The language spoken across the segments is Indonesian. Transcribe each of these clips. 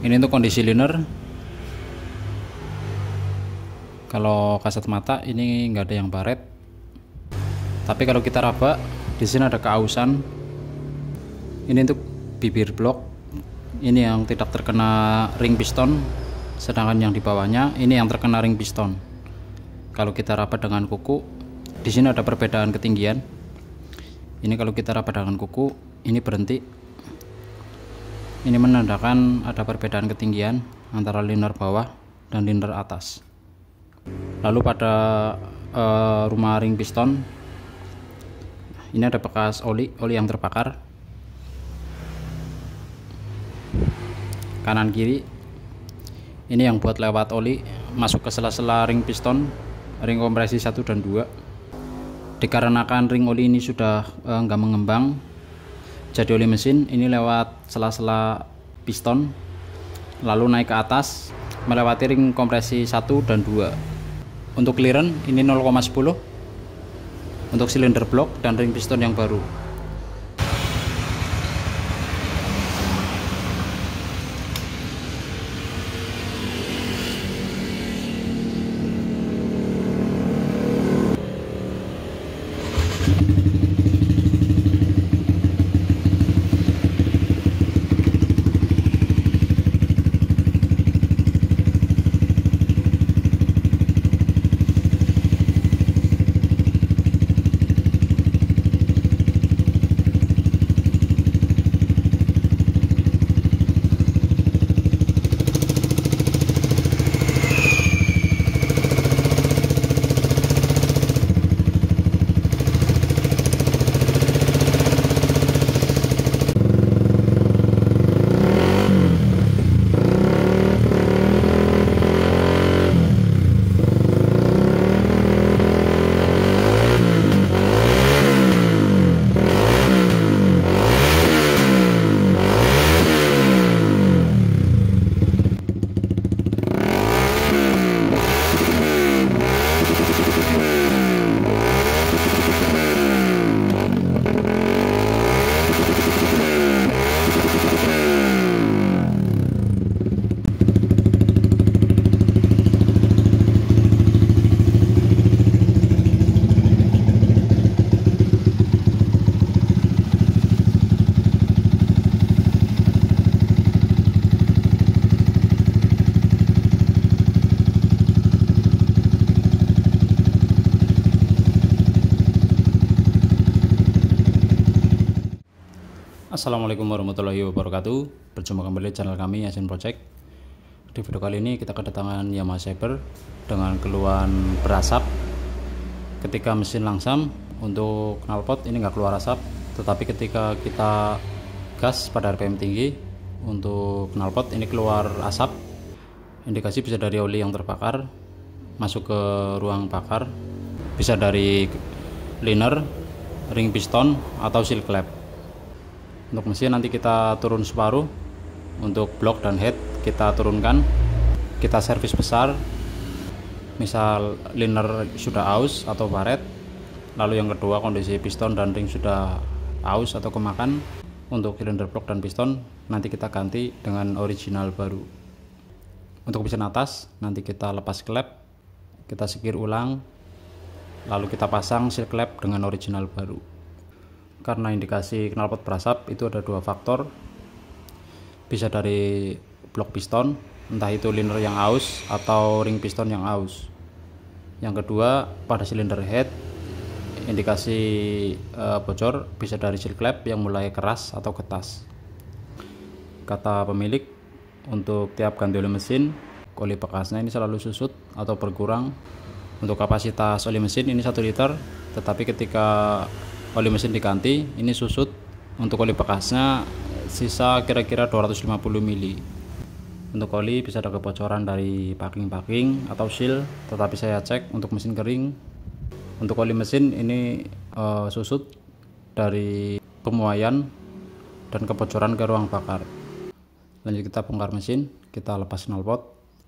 Ini untuk kondisi liner. Kalau kasat mata ini nggak ada yang baret. Tapi kalau kita raba, di sini ada keausan. Ini untuk bibir blok. Ini yang tidak terkena ring piston, sedangkan yang di bawahnya ini yang terkena ring piston. Kalau kita raba dengan kuku, di sini ada perbedaan ketinggian. Ini kalau kita raba dengan kuku, ini berhenti. Ini menandakan ada perbedaan ketinggian antara liner bawah dan liner atas. Lalu pada rumah ring piston, ini ada bekas oli yang terbakar. Kanan kiri, ini yang buat lewat oli masuk ke sela-sela ring piston, ring kompresi 1 dan 2. Dikarenakan ring oli ini sudah nggak mengembang, jadi oli mesin ini lewat sela-sela piston lalu naik ke atas melewati ring kompresi 1 dan 2. Untuk clearance ini 0,10 untuk silinder blok dan ring piston yang baru. Assalamualaikum warahmatullahi wabarakatuh. Berjumpa kembali di channel kami Yasin Project. Di video kali ini kita kedatangan Yamaha Saber dengan keluhan berasap ketika mesin langsam. Untuk knalpot ini nggak keluar asap, tetapi ketika kita gas pada RPM tinggi untuk knalpot ini keluar asap. Indikasi bisa dari oli yang terbakar masuk ke ruang bakar, bisa dari liner, ring piston, atau seal clamp. Untuk mesin nanti kita turun separuh. Untuk blok dan head kita turunkan, kita servis besar. Misal liner sudah aus atau baret, lalu yang kedua kondisi piston dan ring sudah aus atau kemakan. Untuk silinder blok dan piston nanti kita ganti dengan original baru. Untuk mesin atas nanti kita lepas klep, kita sekir ulang, lalu kita pasang seal clamp dengan original baru. Karena indikasi knalpot berasap itu ada dua faktor, bisa dari blok piston, entah itu liner yang aus atau ring piston yang aus. Yang kedua, pada silinder head indikasi bocor bisa dari seal clamp yang mulai keras atau ketas. Kata pemilik, untuk tiap ganti oli mesin, oli bekasnya ini selalu susut atau berkurang. Untuk kapasitas oli mesin ini 1 liter, tetapi ketika oli mesin diganti ini susut. Untuk oli bekasnya sisa kira-kira 250 mili. Untuk oli bisa ada kebocoran dari packing atau seal, tetapi saya cek untuk mesin kering. Untuk oli mesin ini susut dari pemuaian dan kebocoran ke ruang bakar. Lanjut kita bongkar mesin, kita lepas knalpot,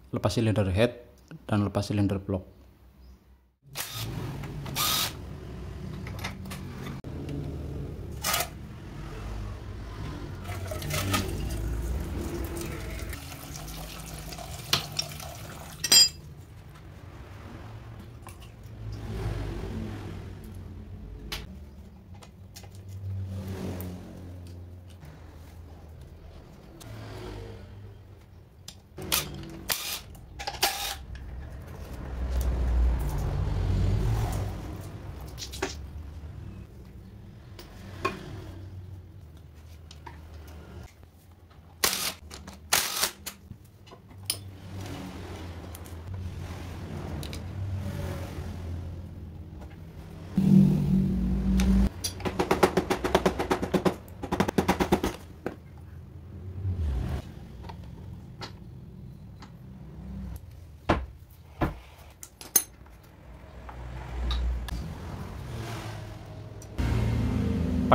lepas silinder head, dan lepas silinder blok.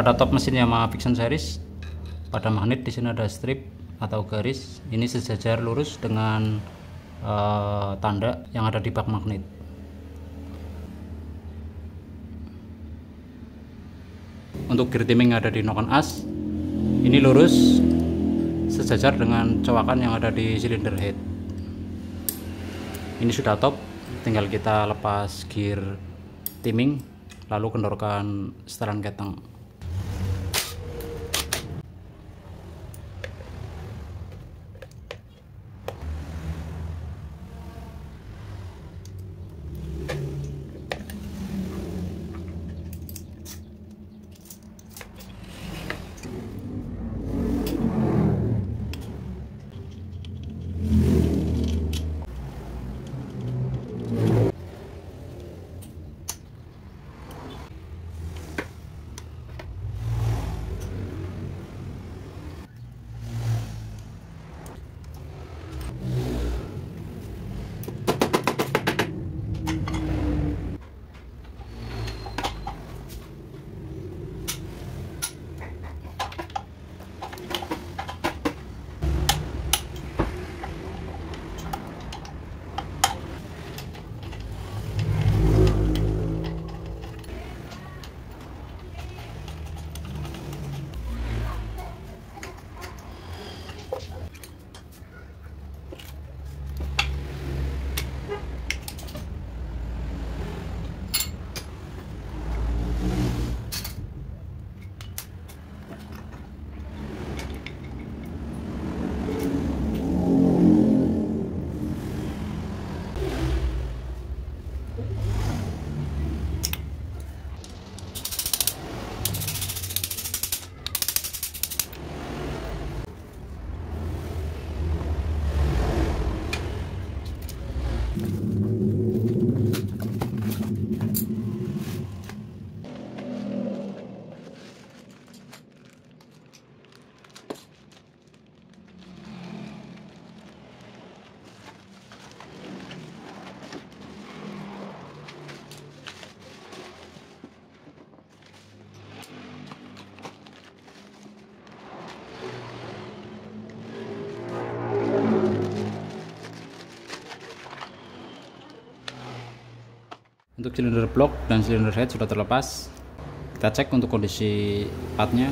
Pada top mesin Yamaha Vixion series, pada magnet di sini ada strip atau garis. Ini sejajar lurus dengan tanda yang ada di bak magnet. Untuk gear timing ada di noken as. Ini lurus sejajar dengan cowakan yang ada di silinder head. Ini sudah top, tinggal kita lepas gear timing lalu kendorkan setelan keteng. Untuk silinder block dan silinder head sudah terlepas. Kita cek untuk kondisi partnya.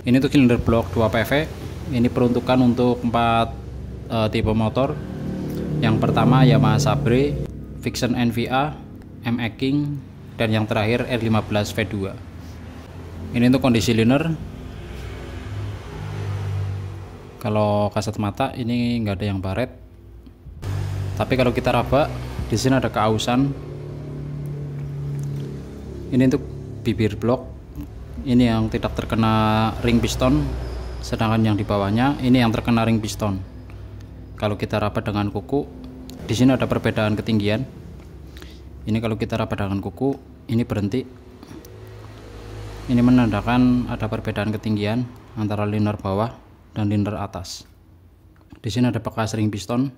Ini untuk silinder block 2 PV. Ini peruntukan untuk 4 tipe motor. Yang pertama Yamaha Sabre, Vixion NVA, MX King, dan yang terakhir R15 V2. Ini untuk kondisi liner. Kalau kasat mata ini nggak ada yang baret. Tapi kalau kita raba, di sini ada keausan. Ini untuk bibir blok, ini yang tidak terkena ring piston, sedangkan yang di bawahnya ini yang terkena ring piston. Kalau kita rapat dengan kuku, di sini ada perbedaan ketinggian. Ini kalau kita rapat dengan kuku, ini berhenti. Ini menandakan ada perbedaan ketinggian antara liner bawah dan liner atas. Di sini ada bekas ring piston.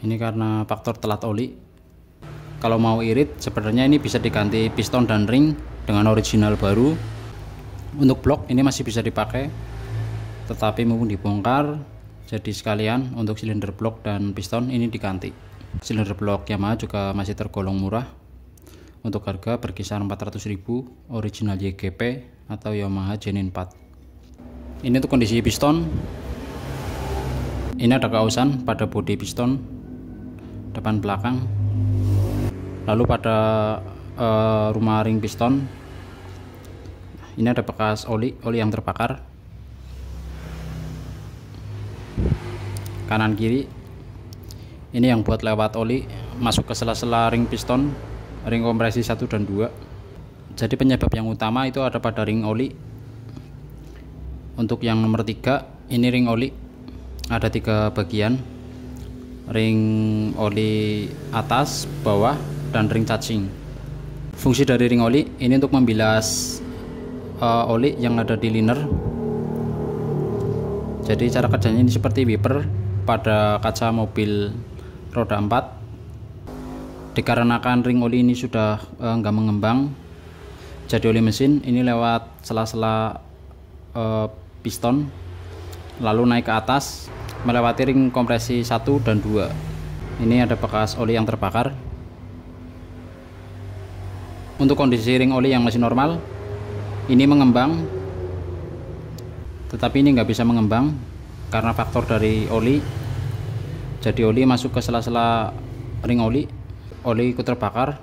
Ini karena faktor telat oli. Kalau mau irit, sebenarnya ini bisa diganti piston dan ring dengan original baru. Untuk blok ini masih bisa dipakai, tetapi mumpung dibongkar, jadi sekalian untuk silinder blok dan piston ini diganti. Silinder blok Yamaha juga masih tergolong murah. Untuk harga berkisar 400.000, original YGP atau Yamaha Genin 4. Ini untuk kondisi piston. Ini ada keausan pada bodi piston depan belakang. Lalu pada rumah ring piston ini ada bekas oli yang terbakar. Kanan kiri ini yang buat lewat oli masuk ke sela-sela ring piston, ring kompresi 1 dan 2. Jadi penyebab yang utama itu ada pada ring oli. Untuk yang nomor 3 ini ring oli ada 3 bagian, ring oli atas, bawah, dan ring cacing. Fungsi dari ring oli ini untuk membilas oli yang ada di liner. Jadi cara kerjanya ini seperti wiper pada kaca mobil roda 4. Dikarenakan ring oli ini sudah nggak mengembang, jadi oli mesin ini lewat sela-sela piston, lalu naik ke atas melewati ring kompresi 1 dan 2. Ini ada bekas oli yang terbakar. Untuk kondisi ring oli yang masih normal, ini mengembang, tetapi ini nggak bisa mengembang karena faktor dari oli. Jadi oli masuk ke sela-sela ring oli ikut terbakar.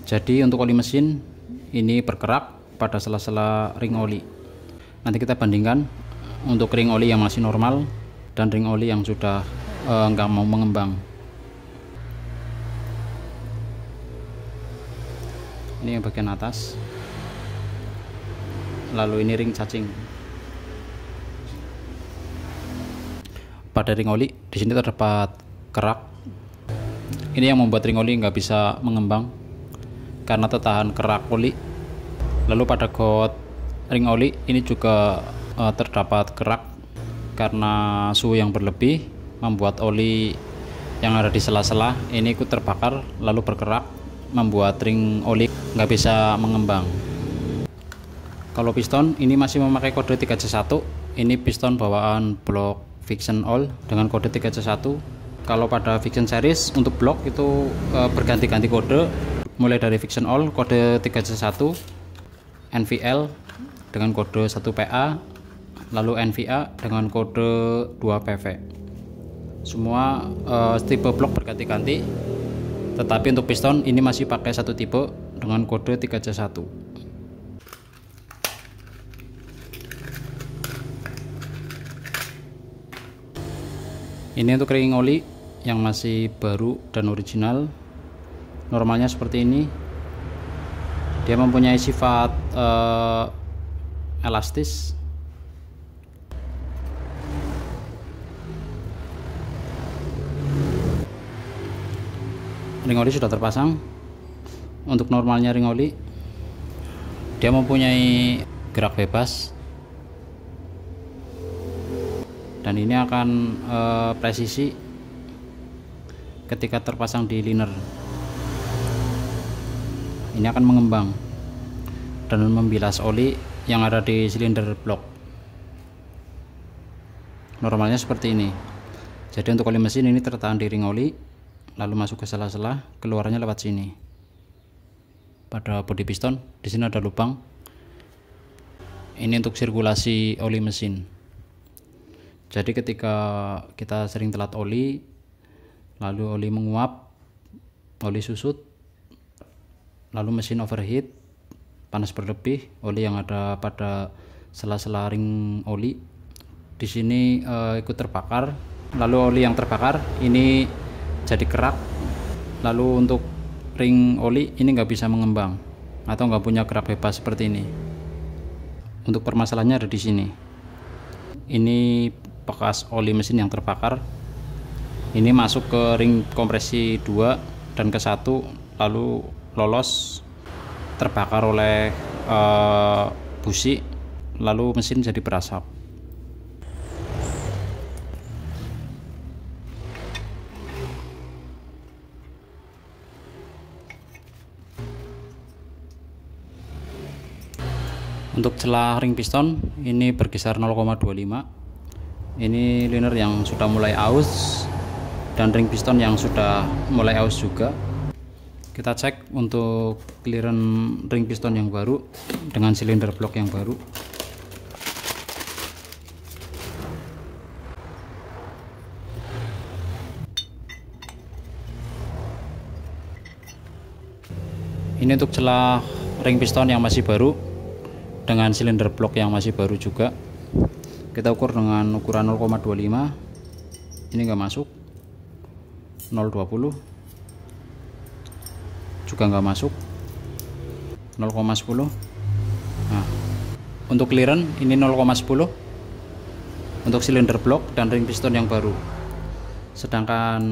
Jadi untuk oli mesin ini bergerak pada sela-sela ring oli. Nanti kita bandingkan untuk ring oli yang masih normal dan ring oli yang sudah nggak mau mengembang. Ini yang bagian atas, lalu ini ring cacing. Pada ring oli di sini terdapat kerak. Ini yang membuat ring oli nggak bisa mengembang karena tertahan kerak oli. Lalu pada got ring oli ini juga terdapat kerak karena suhu yang berlebih membuat oli yang ada di sela-sela ini ikut terbakar lalu bergerak, membuat ring oli nggak bisa mengembang. Kalau piston ini masih memakai kode 3C1. Ini piston bawaan blok Viction All dengan kode 3C1. Kalau pada Viction series untuk blok itu berganti-ganti kode, mulai dari Viction All kode 3C1, NVL dengan kode 1PA, lalu NVA dengan kode 2PV. Semua tipe blok berganti-ganti, tetapi untuk piston ini masih pakai satu tipe dengan kode 3C1. Ini untuk ring oli yang masih baru dan original. Normalnya seperti ini. Dia mempunyai sifat elastis. Ring oli sudah terpasang. Untuk normalnya ring oli, dia mempunyai gerak bebas, dan ini akan presisi ketika terpasang di liner. Ini akan mengembang dan membilas oli yang ada di silinder blok. Normalnya seperti ini. Jadi untuk oli mesin ini tertahan di ring oli, lalu masuk ke sela-sela, keluarnya lewat sini. Pada bodi piston di sini ada lubang. Ini untuk sirkulasi oli mesin. Jadi ketika kita sering telat oli, lalu oli menguap, oli susut, lalu mesin overheat, panas berlebih, oli yang ada pada sela-sela ring oli di sini ikut terbakar. Lalu oli yang terbakar ini jadi kerak. Lalu untuk ring oli ini nggak bisa mengembang atau nggak punya gerak bebas seperti ini. Untuk permasalahannya ada di sini. Ini bekas oli mesin yang terbakar. Ini masuk ke ring kompresi 2 dan ke 1, lalu lolos, terbakar oleh busi, lalu mesin jadi berasap. Untuk celah ring piston ini berkisar 0,25. Ini liner yang sudah mulai aus dan ring piston yang sudah mulai aus juga. Kita cek untuk clearance ring piston yang baru dengan silinder blok yang baru. Ini untuk celah ring piston yang masih baru dengan silinder blok yang masih baru juga. Kita ukur dengan ukuran 0,25. Ini nggak masuk. 0,20 juga nggak masuk. 0,10. Nah, untuk clearance ini 0,10 untuk silinder blok dan ring piston yang baru. Sedangkan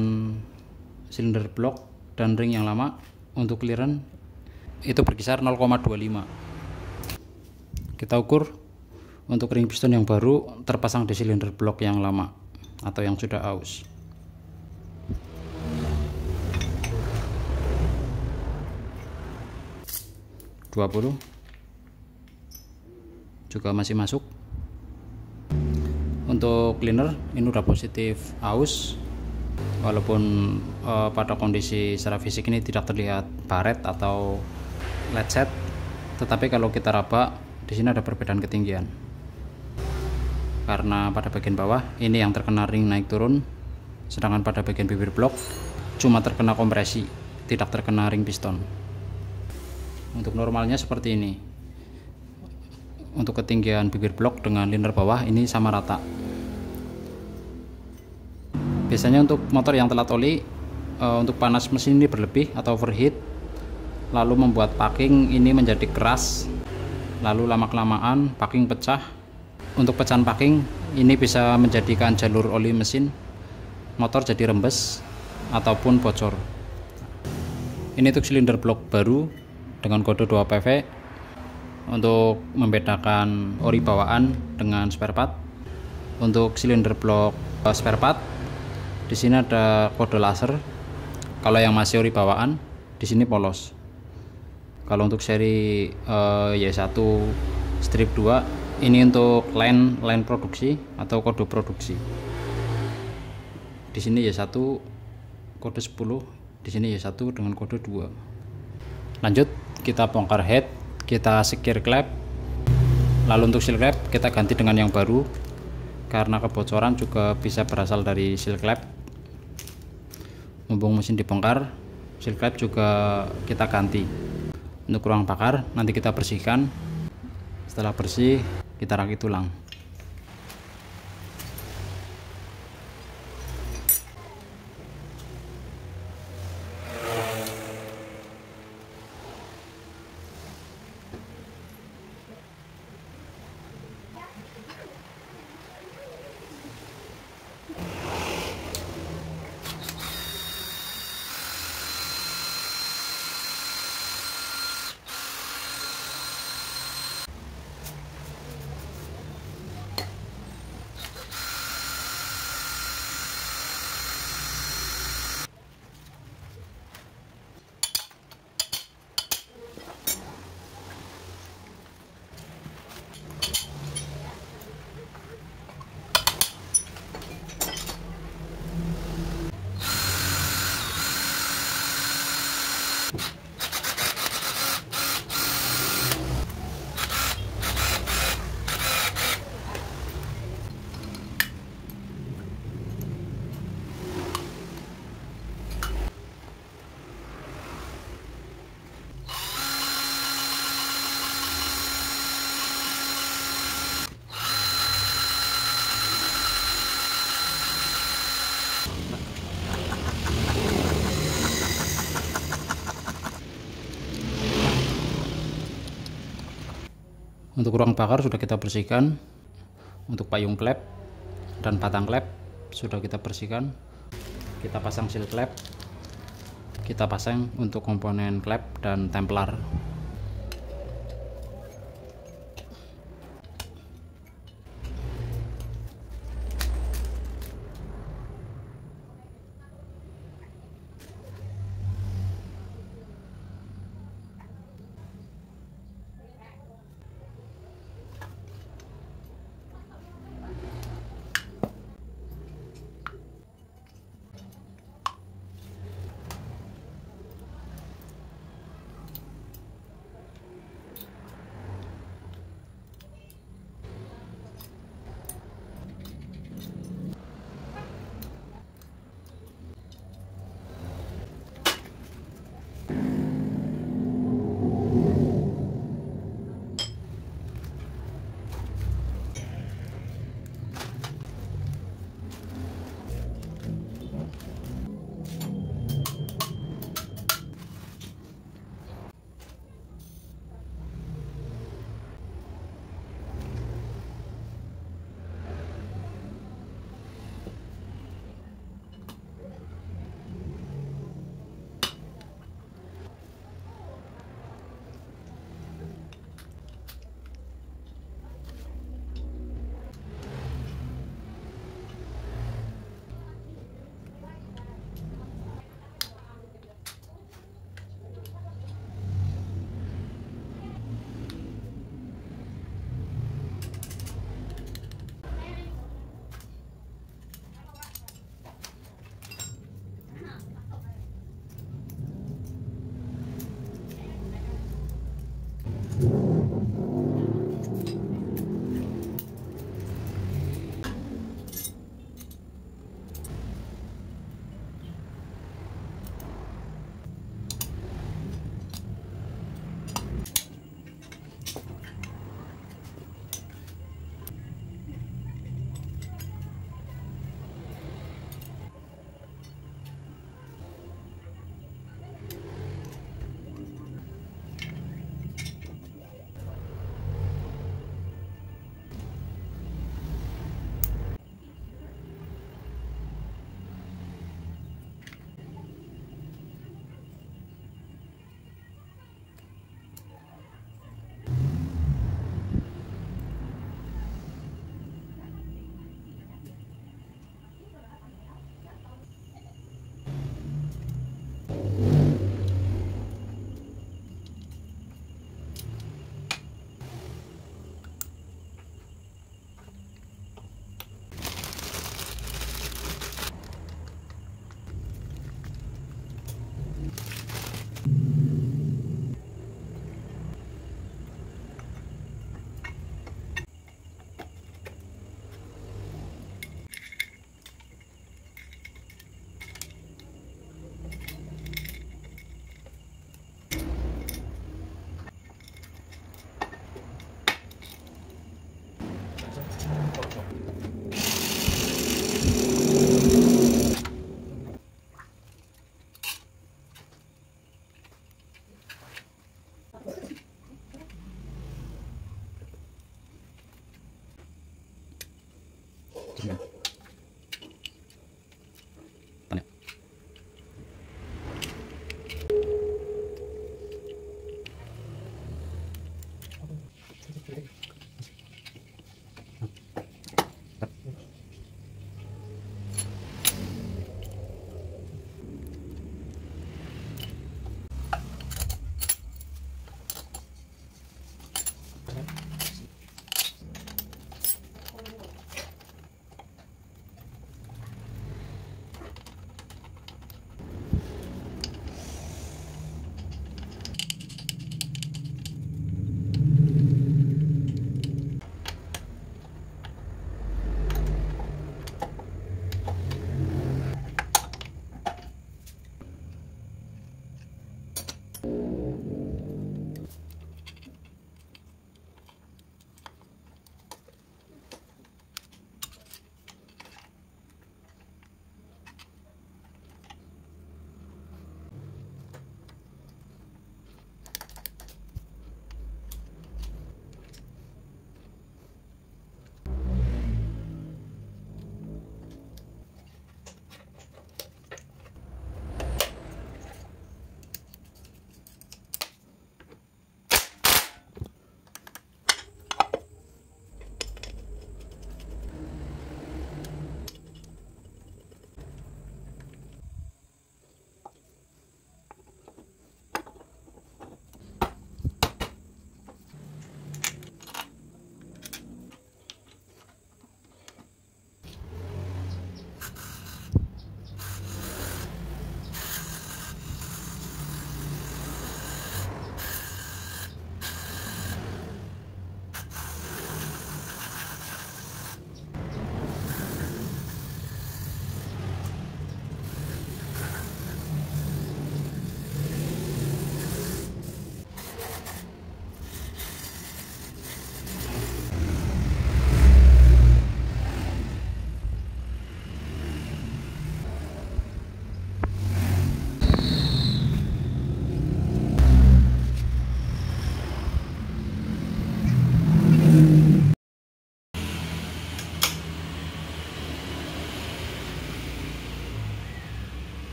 silinder blok dan ring yang lama untuk clearance itu berkisar 0,25. Kita ukur untuk ring piston yang baru terpasang di silinder blok yang lama atau yang sudah aus. juga masih masuk. Untuk cleaner ini udah positif aus, walaupun pada kondisi secara fisik ini tidak terlihat baret atau lecet, tetapi kalau kita raba di sini ada perbedaan ketinggian. Karena pada bagian bawah ini yang terkena ring naik turun, sedangkan pada bagian bibir blok cuma terkena kompresi, tidak terkena ring piston. Untuk normalnya seperti ini. Untuk ketinggian bibir blok dengan liner bawah ini sama rata. Biasanya untuk motor yang telat oli, untuk panas mesin ini berlebih atau overheat, lalu membuat packing ini menjadi keras, lalu lama-kelamaan packing pecah. Untuk pecahan packing ini bisa menjadikan jalur oli mesin motor jadi rembes ataupun bocor. Ini untuk silinder blok baru dengan kode 2 PV untuk membedakan ori bawaan dengan spare part. Untuk silinder blok spare part di sini ada kode laser. Kalau yang masih ori bawaan di sini polos. Kalau untuk seri Y1 strip 2 ini untuk line produksi atau kode produksi. Di sini Y1 kode 10, di sini Y1 dengan kode 2. Lanjut kita bongkar head, kita secure klep. Lalu untuk seal klep kita ganti dengan yang baru, karena kebocoran juga bisa berasal dari seal klep. Mumpung mesin dibongkar, seal klep juga kita ganti. Untuk ruang bakar nanti kita bersihkan. Setelah bersih kita rakit ulang. Untuk ruang bakar sudah kita bersihkan. Untuk payung klep dan batang klep sudah kita bersihkan. Kita pasang seal klep. Kita pasang untuk komponen klep dan templar.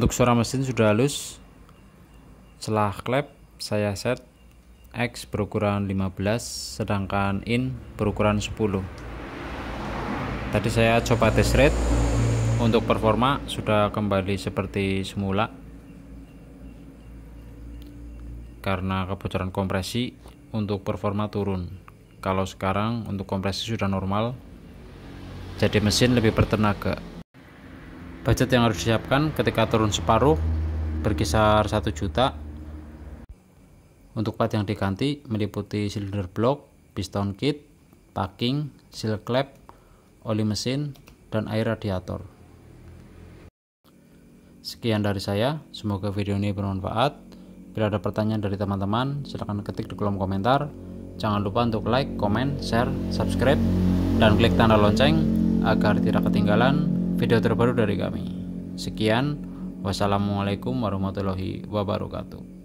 Untuk suara mesin sudah halus. Celah klep saya set X berukuran 15, sedangkan in berukuran 10. Tadi saya coba test rate. Untuk performa sudah kembali seperti semula karena kebocoran kompresi. Untuk performa turun. Kalau sekarang untuk kompresi sudah normal, jadi mesin lebih bertenaga. Budget yang harus disiapkan ketika turun separuh berkisar 1 juta. Untuk part yang diganti meliputi silinder blok, piston kit, packing, seal klep, oli mesin, dan air radiator. Sekian dari saya, semoga video ini bermanfaat. Bila ada pertanyaan dari teman-teman, silahkan ketik di kolom komentar. Jangan lupa untuk like, comment, share, subscribe, dan klik tanda lonceng agar tidak ketinggalan video terbaru dari kami. Sekian, wassalamualaikum warahmatullahi wabarakatuh.